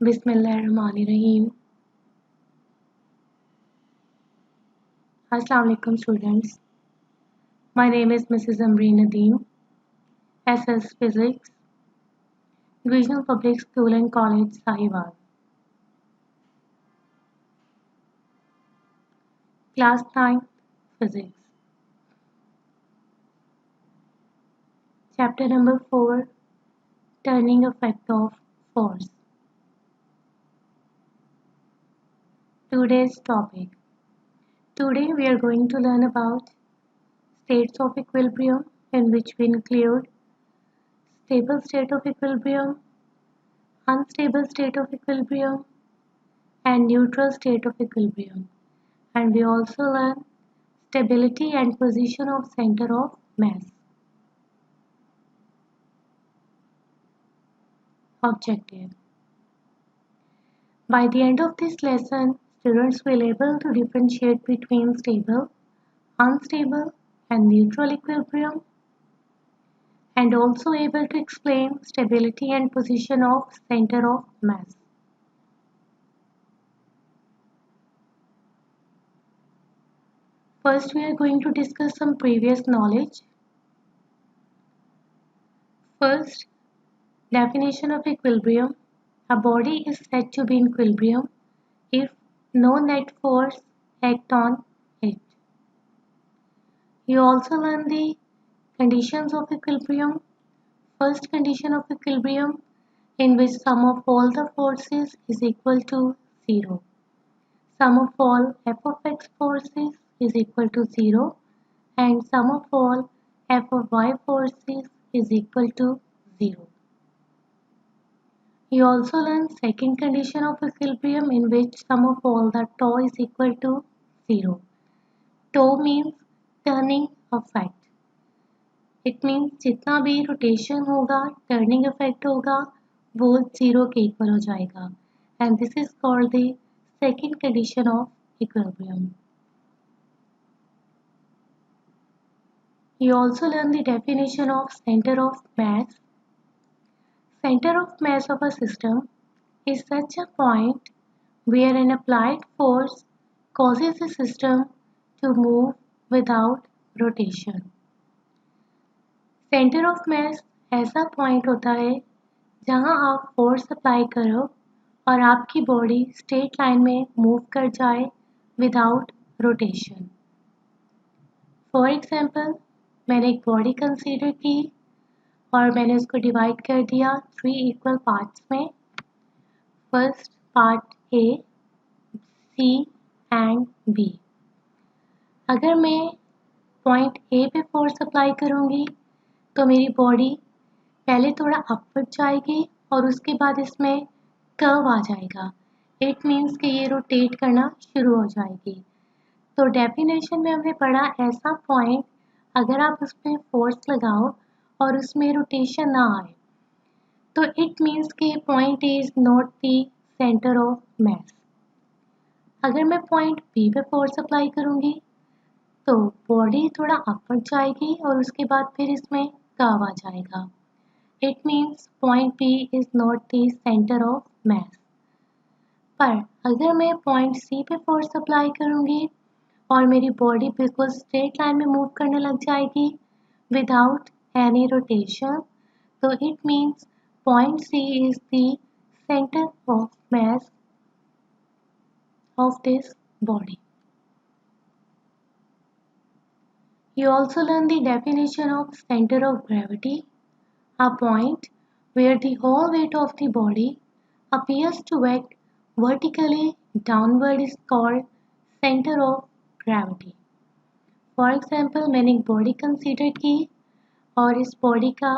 बिस्मिल्लाहिर्रहमानिर्रहीम। Assalamu alaikum students. My name is Mrs. Amreen Nadeem, SS Physics, Regional Public School and College, Sahiwal. Class 9 Physics. Chapter number 4, Turning Effect of Force. Today's topic. Today we are going to learn about states of equilibrium, in which we include stable state of equilibrium, unstable state of equilibrium, and neutral state of equilibrium. And we also learn stability and position of center of mass. Objective. By the end of this lesson, students will be able to differentiate between stable, unstable, and neutral equilibrium, and also able to explain stability and position of center of mass. First, we are going to discuss some previous knowledge. First, definition of equilibrium. A body is said to be in equilibrium if no net force acts on it. You also learn the conditions of equilibrium. First condition of equilibrium, in which sum of all the forces is equal to 0. Sum of all f of x forces is equal to 0, and sum of all f of y forces is equal to 0. You also learn second condition of equilibrium, in which sum of all the tau is equal to 0. Tau means turning effect. It means जितना भी rotation होगा, turning effect होगा, वो 0 के equal हो जाएगा. And this is called the second condition of equilibrium. You also learn the definition of center of mass. Center of mass of a system is such a point where an applied force causes the system to move without rotation. Centre of मास ऐसा point होता है जहां आप force apply करो और आपकी body straight line में move कर जाए विदाउट रोटेशन. फॉर एग्जांपल, मैंने एक बॉडी कंसीडर की और मैंने उसको डिवाइड कर दिया 3 इक्वल पार्ट्स में. First part A, C and B. अगर मैं पॉइंट ए पे फोर्स अप्लाई करूँगी तो मेरी बॉडी पहले थोड़ा अपवर्ड जाएगी और उसके बाद इसमें कर्व आ जाएगा. इट मीन्स कि ये रोटेट करना शुरू हो जाएगी. तो डेफिनेशन में हमने पढ़ा ऐसा पॉइंट अगर आप उसमें फोर्स लगाओ और उसमें रोटेशन ना आए तो इट मीन्स कि point A is not the centre of मास. अगर मैं पॉइंट बी पे फोर्स अप्लाई करूँगी तो बॉडी थोड़ा अपवर्ड जाएगी और उसके बाद फिर इसमें कर्व आ जाएगा. It means point B is not the centre of mass. पर अगर मैं पॉइंट सी पे फोर्स अप्लाई करूँगी और मेरी बॉडी बिल्कुल स्ट्रेट लाइन में मूव करने लग जाएगी विदाउट एनी रोटेशन, तो it means point C is the centre of mass of this body. You also learn the definition of center of gravity. A point where the whole weight of the body appears to act vertically downward is called center of gravity. For example, मैंने एक body consider की और इस body का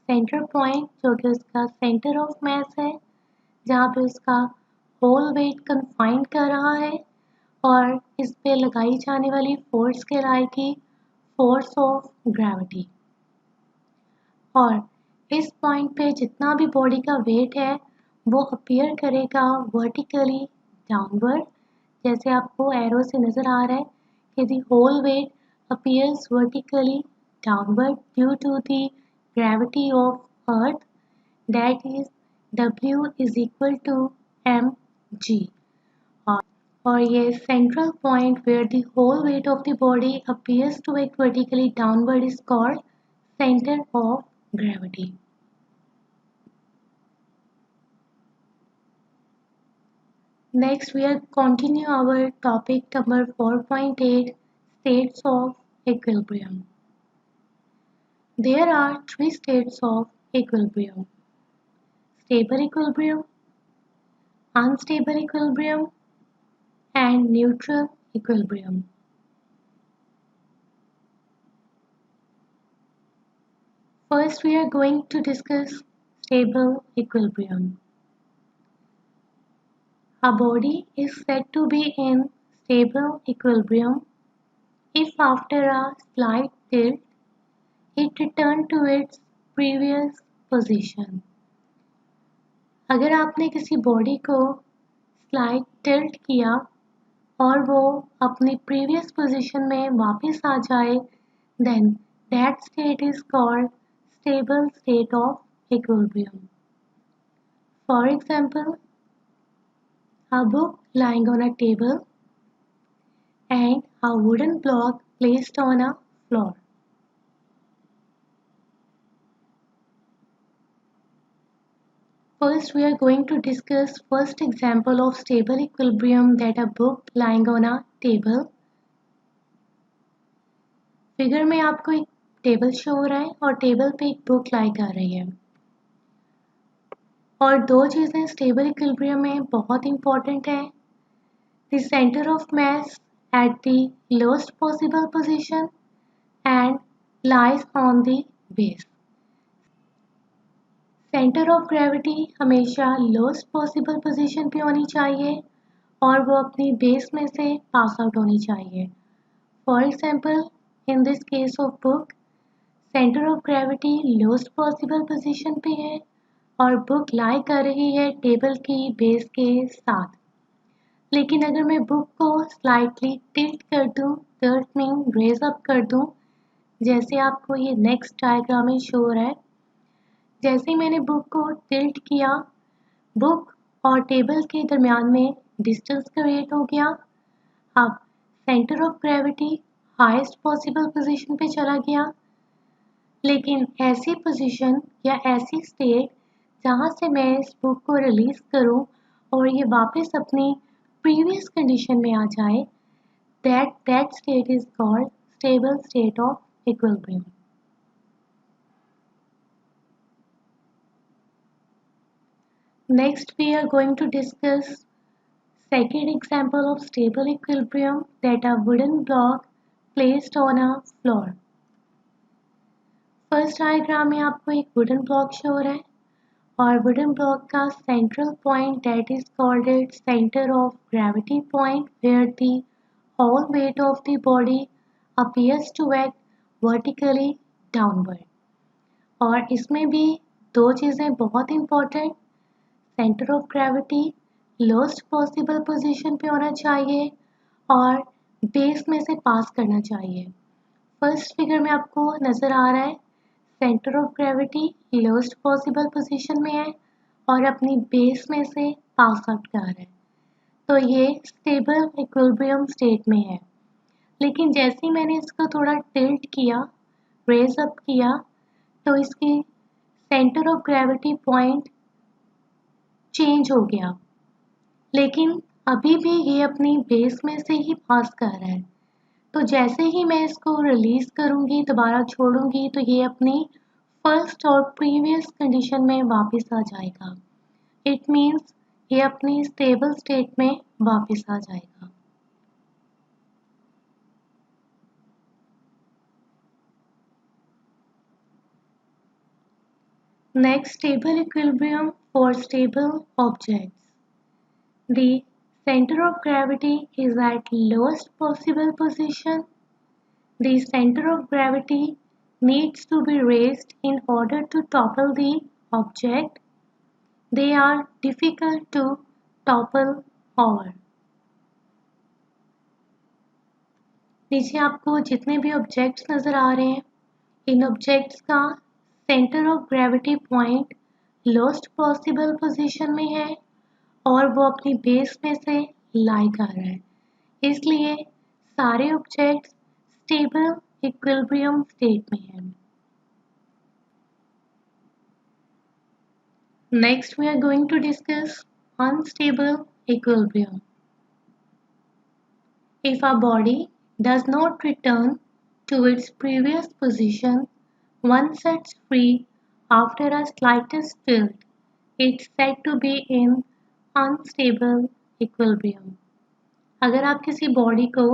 centre point जो कि उसका centre of मास है, जहाँ पे उसका होल वेट कन्फाइंड कर रहा है और इस पे लगाई जाने वाली फोर्स कहलाएगी फोर्स ऑफ ग्रेविटी. और इस पॉइंट पे जितना भी बॉडी का वेट है वो अपीयर करेगा वर्टिकली डाउनवर्ड. जैसे आपको एरो से नज़र आ रहा है कि the whole weight appears vertically downward due to the gravity of earth, that is W is equal to mg और ये central point where the whole weight of the body appears to act vertically downward is called center of gravity. Next, we are continue our topic number 4.8, states of equilibrium. There are three states of equilibrium: stable equilibrium, unstable equilibrium, and neutral equilibrium. First, we are going to discuss stable equilibrium. A body is said to be in stable equilibrium if after a slight tilt, it returned to its previous position. अगर आपने किसी body को slide tilt किया और वो अपनी previous position में वापस आ जाए, then that state is called stable state of equilibrium. For example, a book lying on a table and a wooden block placed on a floor. First, we are going to discuss first example of stable equilibrium, that a book lying on a table. Figure में आपको एक table show हो रहा है और table पे एक book लाई कर रही है। और दो चीज़ें स्टेबल इक्विलिब्रियम में बहुत इंपॉर्टेंट है: the centre of mass at the lowest possible position and lies on the base. Centre of gravity हमेशा लोएस्ट पॉसिबल पोजीशन पे होनी चाहिए और वो अपनी बेस में से पास आउट होनी चाहिए। For example, in this case of book, centre of gravity lowest possible position पे है और बुक लाई कर रही है टेबल की बेस के साथ। लेकिन अगर मैं बुक को स्लाइटली टिल्ट कर दूं, टिल्ट मीन रेज अप कर दूं, जैसे आपको ये नेक्स्ट डायग्राम में शो हो रहा है। जैसे ही मैंने बुक को टिल्ट किया, बुक और टेबल के दरमियान में डिस्टेंस क्रिएट हो गया। अब centre of gravity highest possible position पे चला गया। लेकिन ऐसी पोजीशन या ऐसी स्टेट जहाँ से मैं इस बुक को रिलीज करूँ और ये वापस अपनी प्रीवियस कंडीशन में आ जाए, that state is called stable state of equilibrium. Next, we are going to discuss second example of stable equilibrium, that a wooden block placed on a floor. First diagram में आपको एक wooden block show हो रहा है और wooden block का central point, that is called it centre of gravity point, where the whole weight of the body appears to act vertically downward. और इसमें भी दो चीज़ें बहुत important: centre of gravity lowest possible position पे होना चाहिए और बेस में से पास करना चाहिए। फर्स्ट फिगर में आपको नज़र आ रहा है centre of gravity lowest possible position में है और अपनी बेस में से पास आउट कर रहा है, तो ये स्टेबल इक्विलिब्रियम स्टेट में है। लेकिन जैसे ही मैंने इसको थोड़ा टिल्ट किया, रेज अप किया, तो इसकी centre of gravity point change हो गया, लेकिन अभी भी ये अपनी बेस में से ही पास कर रहा है। तो जैसे ही मैं इसको रिलीज करूंगी, दोबारा छोड़ूंगी, तो ये अपनी फर्स्ट और प्रीवियस कंडीशन में वापस आ जाएगा। इट मीन्स ये अपनी स्टेबल स्टेट में वापस आ जाएगा। Next, stable equilibrium for stable objects. The center of gravity is at lowest possible position. The center of gravity needs to be raised in order to topple the object. They are difficult to topple over. नीचे आपको जितने भी objects नज़र आ रहे हैं, इन objects का centre of gravity point lowest possible position में है और वो अपनी बेस में से लाई कर रहा है, इसलिए सारे ऑब्जेक्ट्स स्टेबल इक्विलिब्रियम स्टेट में हैं। Next, we are going to discuss unstable equilibrium. If a body does not return to its previous position once it's free after a slightest tilt, it's said to be in unstable equilibrium. अगर आप किसी body को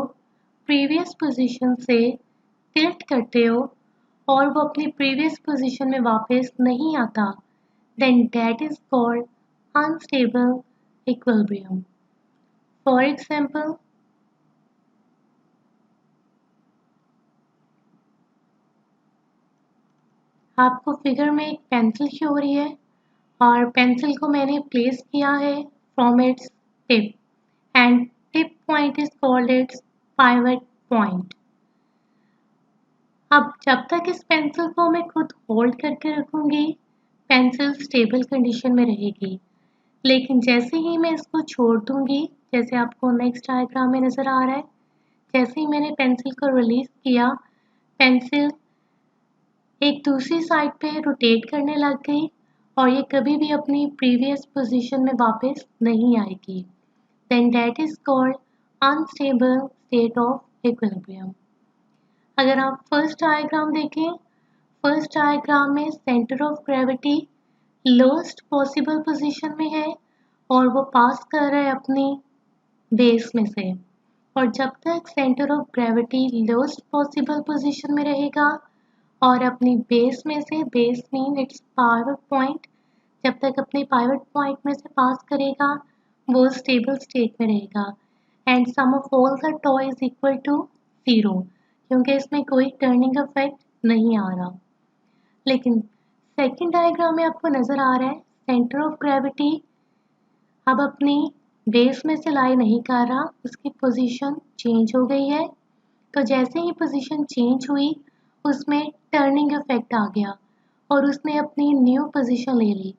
previous position से tilt करते हो और वो अपनी प्रीवियस पोजीशन में वापस नहीं आता, then that is called unstable equilibrium. For example, आपको फिगर में एक पेंसिल शो हो रही है और पेंसिल को मैंने प्लेस किया है from its tip and tip point is called its pivot point. अब जब तक इस पेंसिल को मैं खुद होल्ड करके रखूंगी, पेंसिल स्टेबल कंडीशन में रहेगी, लेकिन जैसे ही मैं इसको छोड़ दूंगी, जैसे आपको नेक्स्ट डायग्राम में नज़र आ रहा है, जैसे ही मैंने पेंसिल को रिलीज किया, पेंसिल एक दूसरी साइड पे रोटेट करने लग गई और ये कभी भी अपनी प्रीवियस पोजीशन में वापस नहीं आएगी। Then that is called unstable state of equilibrium. अगर आप फर्स्ट डायग्राम देखें, फर्स्ट डायग्राम में centre of gravity lowest possible position में है और वो पास कर रहा है अपनी बेस में से, और जब तक centre of gravity lowest possible position में रहेगा और अपनी बेस में से, base mean it's pivot point, जब तक अपने पाइवट पॉइंट में से पास करेगा वो स्टेबल स्टेट में रहेगा and sum of all the tau is equal to 0, क्योंकि इसमें कोई टर्निंग इफेक्ट नहीं आ रहा। लेकिन सेकंड डायग्राम में आपको नज़र आ रहा है सेंटर ऑफ ग्रेविटी अब अपनी बेस में से लाई नहीं कर रहा, उसकी पोजीशन चेंज हो गई है। तो जैसे ही पोजीशन चेंज हुई उसमें टर्निंग इफेक्ट आ गया और उसने अपनी न्यू पोजीशन ले ली।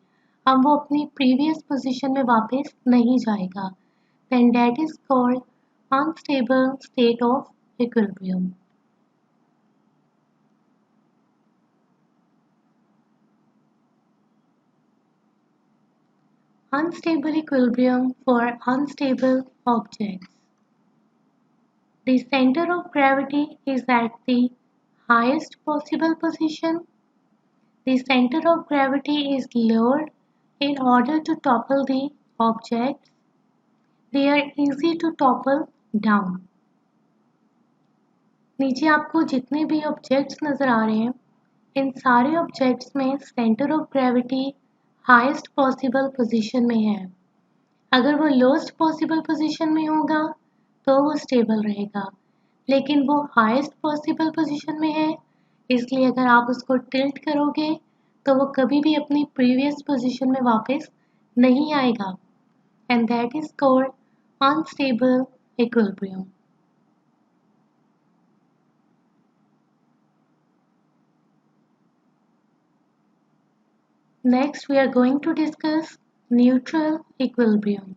अब वो अपनी प्रीवियस पोजीशन में वापस नहीं जाएगा। Then that is called unstable state of equilibrium. Unstable equilibrium for unstable objects. The center of gravity is at the highest possible position. The center of gravity is lowered in order to topple the objects. They are easy to topple down. नीचे आपको जितने भी objects नज़र आ रहे हैं, इन सारे objects में centre of gravity highest possible position में है। अगर वो लोएस्ट पॉसिबल पोजीशन में होगा तो वो स्टेबल रहेगा, लेकिन वो हाईएस्ट पॉसिबल पोजीशन में है, इसलिए अगर आप उसको टिल्ट करोगे तो वो कभी भी अपनी प्रीवियस पोजीशन में वापस नहीं आएगा and that is called unstable equilibrium. Next, we are going to discuss neutral equilibrium.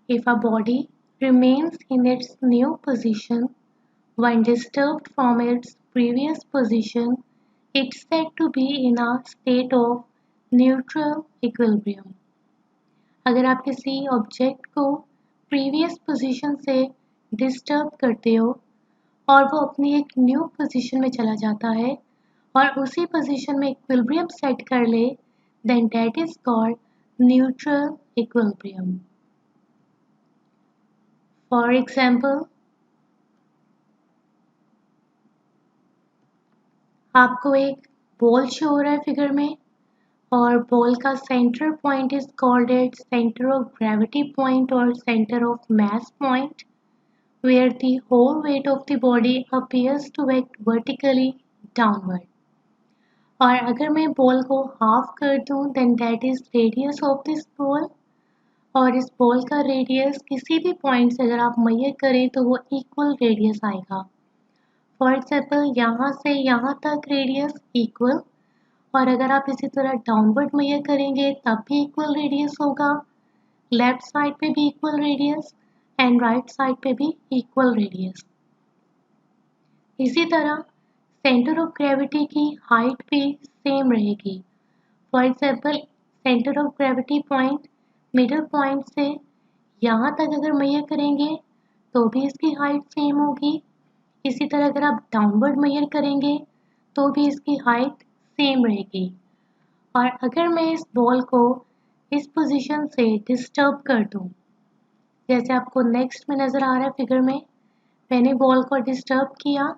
If a body remains in its new position when disturbed from its previous position, it's said to be in a state of neutral equilibrium. अगर आप किसी object को previous position से disturb करते हो और वो अपनी एक न्यू पोजीशन में चला जाता है और उसी पोजीशन में इक्विलिब्रियम सेट कर ले, then that is called neutral equilibrium. For example, आपको एक बॉल शो हो रहा है फिगर में और बॉल का centre point is called it centre of gravity point और centre of mass point, where the whole weight of the body appears to act vertically downward. और अगर मैं बॉल को हाफ कर दूं then that is radius of this ball, और इस ball का रेडियस किसी भी पॉइंट से अगर आप मेजर करें तो वो इक्वल रेडियस आएगा। फॉर एग्जाम्पल यहाँ से यहाँ तक रेडियस इक्वल और अगर आप इसी तरह डाउनवर्ड मेजर करेंगे तब भी इक्वल रेडियस होगा, लेफ्ट साइड पे भी equal radius and right side पे भी इक्वल रेडियस। इसी तरह सेंटर ऑफ ग्रेविटी की हाइट भी सेम रहेगी। For example centre of gravity point middle point से यहाँ तक अगर मेजर करेंगे तो भी इसकी हाइट सेम होगी। इसी तरह अगर आप डाउनवर्ड मेजर करेंगे तो भी इसकी हाइट सेम रहेगी। और अगर मैं इस बॉल को इस पोजीशन से डिस्टर्ब कर दूं, जैसे आपको नेक्स्ट में नज़र आ रहा है फिगर में, मैंने बॉल को डिस्टर्ब किया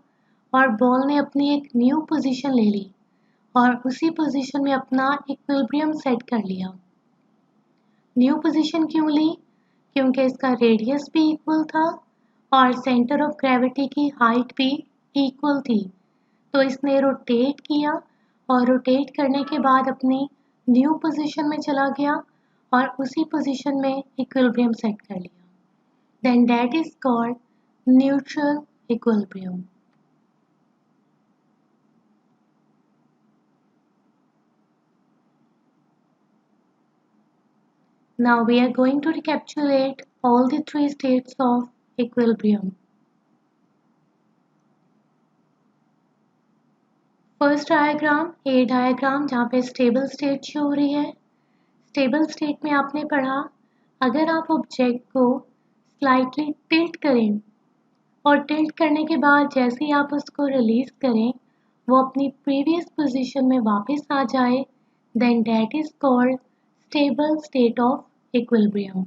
और बॉल ने अपनी एक न्यू पोजीशन ले ली और उसी पोजीशन में अपना इक्विलिब्रियम सेट कर लिया। न्यू पोजीशन क्यों ली? क्योंकि इसका रेडियस भी इक्वल था और सेंटर ऑफ ग्रेविटी की हाइट भी इक्वल थी। तो इसने रोटेट किया और रोटेट करने के बाद अपनी न्यू पोजीशन में चला गया और उसी पोजीशन में इक्विलिब्रियम सेट कर लिया। Then that is called neutral equilibrium. Now we are going to recapitulate all the three states of equilibrium. First diagram A diagram जहाँ पे स्टेबल स्टेट शो हो रही है। स्टेबल स्टेट में आपने पढ़ा अगर आप ऑब्जेक्ट को स्लाइटली टिल्ट करें और टिल्ट करने के बाद जैसे ही आप उसको रिलीज करें वो अपनी प्रीवियस पोजीशन में वापस आ जाए, then that is called stable state of equilibrium.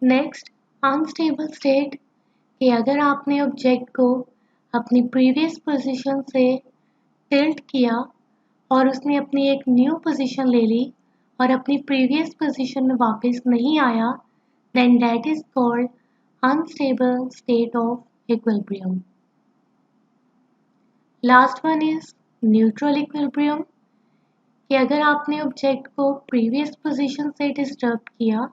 Next unstable state कि अगर आपने ऑब्जेक्ट को अपनी प्रीवियस पोजीशन से टिल्ट किया और उसने अपनी एक न्यू पोजीशन ले ली और अपनी प्रीवियस पोजीशन में वापस नहीं आया, then that is called unstable state of equilibrium. Last one is neutral equilibrium कि अगर आपने ऑब्जेक्ट को प्रीवियस पोजीशन से डिस्टर्ब किया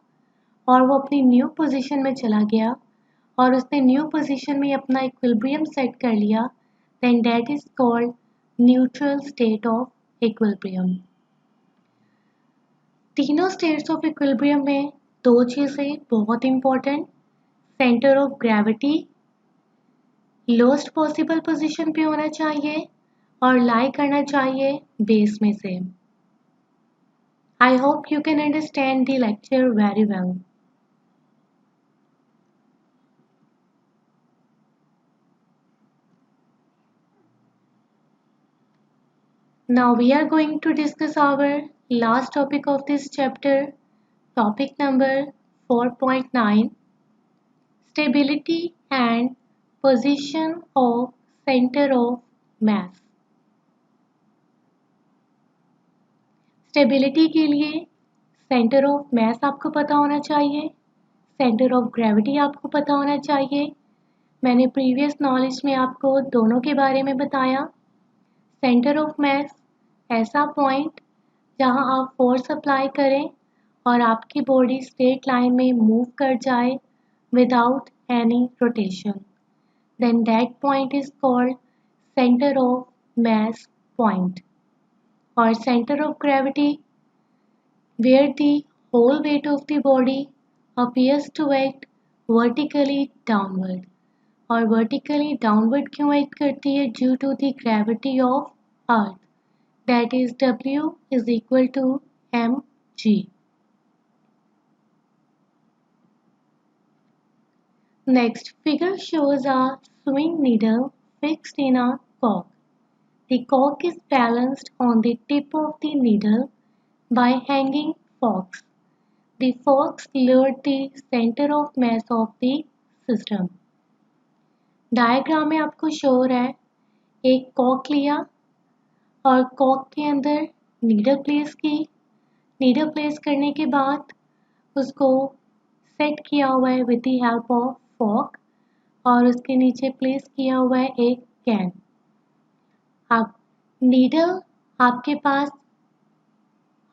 और वो अपनी न्यू पोजीशन में चला गया और उसने न्यू पोजीशन में अपना इक्विलिब्रियम सेट कर लिया, then that is called neutral state of equilibrium. तीनों स्टेट्स ऑफ इक्विलिब्रियम में दो चीज़ें बहुत important, centre of gravity lowest possible position पे होना चाहिए और लाई करना चाहिए बेस में से। I hope you can understand the lecture very well. Now we are going to discuss our last topic of this chapter, topic number 4.9, stability and position of center of mass. Stability के लिए centre of मास आपको पता होना चाहिए, centre of gravity आपको पता होना चाहिए। मैंने प्रीवियस नॉलेज में आपको दोनों के बारे में बताया। सेंटर ऑफ मास ऐसा पॉइंट जहां आप फोर्स अप्लाई करें और आपकी बॉडी स्ट्रेट लाइन में मूव कर जाए without any rotation, then that point is called centre of mass point. और centre of gravity where the whole weight of the body appears to act vertically downward. और vertically downward क्यों act करती है? Due to the gravity of earth, that is W is equal to mg. Next figure shows a sewing needle fixed in a cork. The cork is balanced on the tip of the needle by hanging forks. The forks lower the center of mass of the system. Diagram में आपको show हो रहा है एक Kock लिया और Kock के अंदर नीडल प्लेस की, नीडल प्लेस करने के बाद उसको सेट किया हुआ है with the help of fork और उसके नीचे प्लेस किया हुआ है एक कैन। अब नीडल आपके पास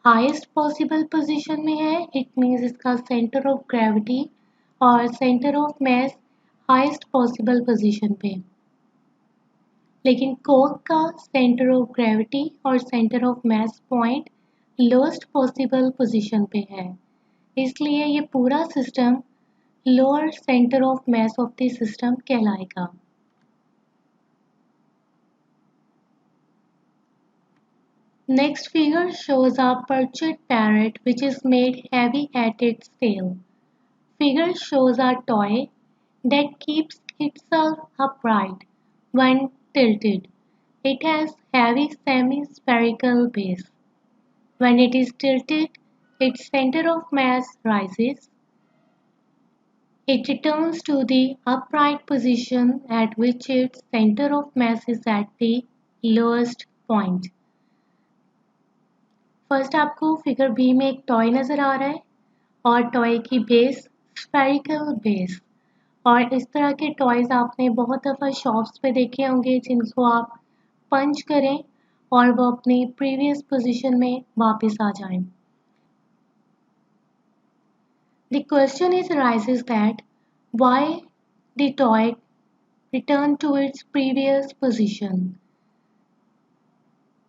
हाईएस्ट पॉसिबल पोजीशन में है, इट मीन्स इसका सेंटर ऑफ ग्रेविटी और centre of mass highest possible position पे। लेकिन कोक का सेंटर ऑफ ग्रेविटी और centre of mass point lowest possible position पे है, इसलिए ये पूरा system lower centre of mass of the system कहलाएगा। Next figure shows a perched parrot which is made heavy at its tail. Figure shows a toy that keeps itself upright when tilted. It has heavy semi-spherical base. When it is tilted, its center of mass rises. It returns to the upright position at which its center of mass is at the lowest point. First आपको figure B में एक toy नज़र आ रहा है और toy की base spherical base. और इस तरह के टॉयज़ आपने बहुत दफ़ा शॉप्स पे देखे होंगे जिनको आप पंच करें और वो अपनी प्रीवियस पोजीशन में वापस आ जाएं। The question is arises that why the toy returned to its previous position.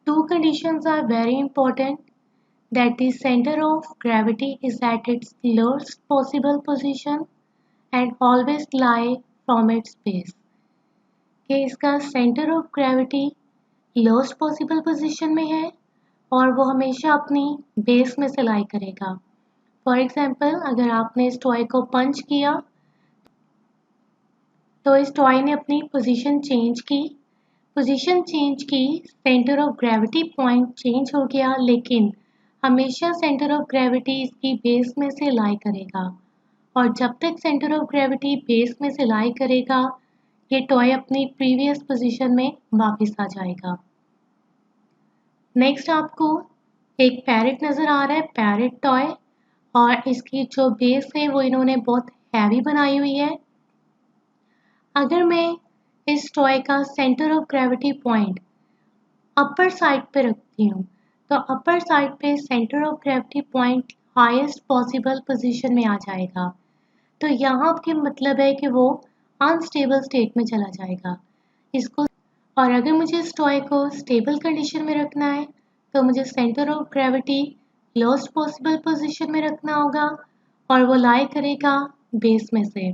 Two conditions are very important, that the center of gravity is at its lowest possible position and always lie from its base. कि इसका centre of gravity lowest possible position में है और वो हमेशा अपनी base में से लाई करेगा। फॉर एग्जांपल, अगर आपने इस टॉय को पंच किया तो इस टॉय ने अपनी पोजीशन चेंज की, centre of gravity point change हो गया, लेकिन हमेशा सेंटर ऑफ ग्रेविटी इसकी बेस में से लाई करेगा और जब तक सेंटर ऑफ ग्रेविटी बेस में से लाई करेगा ये टॉय अपनी प्रीवियस पोजीशन में वापस आ जाएगा। नेक्स्ट आपको एक पैरेट नज़र आ रहा है, पैरेट टॉय, और इसकी जो बेस है वो इन्होंने बहुत हैवी बनाई हुई है। अगर मैं इस टॉय का centre of gravity point upper side पे रखती हूँ तो अपर साइड पे centre of gravity point highest possible position में आ जाएगा। तो यहाँ के मतलब है कि वो अनस्टेबल स्टेट में चला जाएगा इसको। और अगर मुझे इस टॉय को स्टेबल कंडीशन में रखना है तो मुझे centre of gravity lowest possible position में रखना होगा और वो लाई करेगा बेस में से।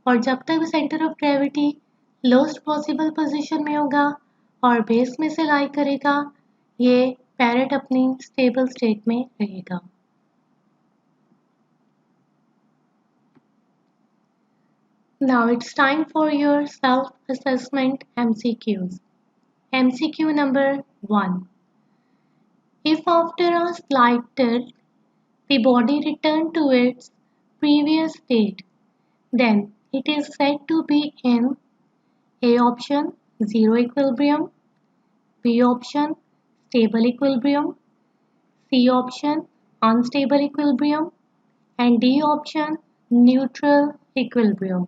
और जब तक centre of gravity lowest possible position में होगा और बेस में से लाई करेगा ये पैरेट अपनी स्टेबल स्टेट में रहेगा। Now it's time for your self-assessment MCQs. MCQ number 1. If after a slight tilt the body returned to its previous state, then it is said to be in A option zero equilibrium, B option stable equilibrium, C option unstable equilibrium, and D option neutral equilibrium.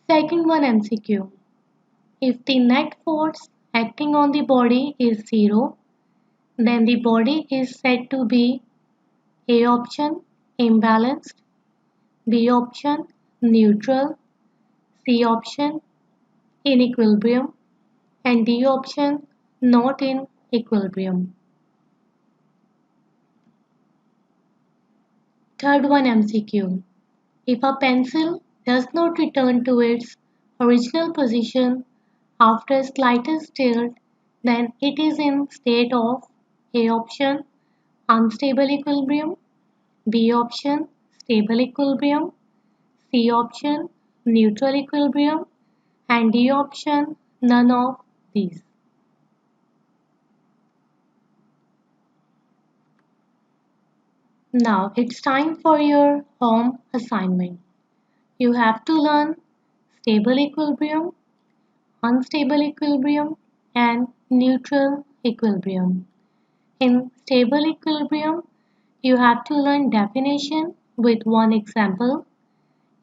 Second one MCQ. If the net force acting on the body is zero, then the body is said to be A option imbalanced, B option neutral, C option in equilibrium, and D option not in equilibrium. Third one MCQ. If a pencil does not return to its original position after slightest tilt, then it is in state of A option unstable equilibrium, B option stable equilibrium, C option neutral equilibrium, and D option none of these. Now it's time for your home assignment. You have to learn stable equilibrium, unstable equilibrium, and neutral equilibrium. In stable equilibrium, you have to learn definition with one example.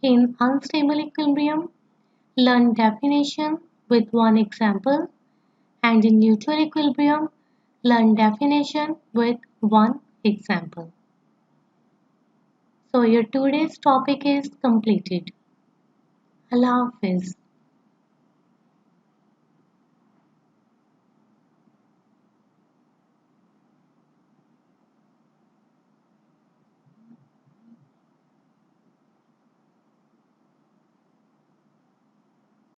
In unstable equilibrium, learn definition with one example. And in neutral equilibrium, learn definition with one example. So your today's topic is completed. अल्लाह हाफिज़।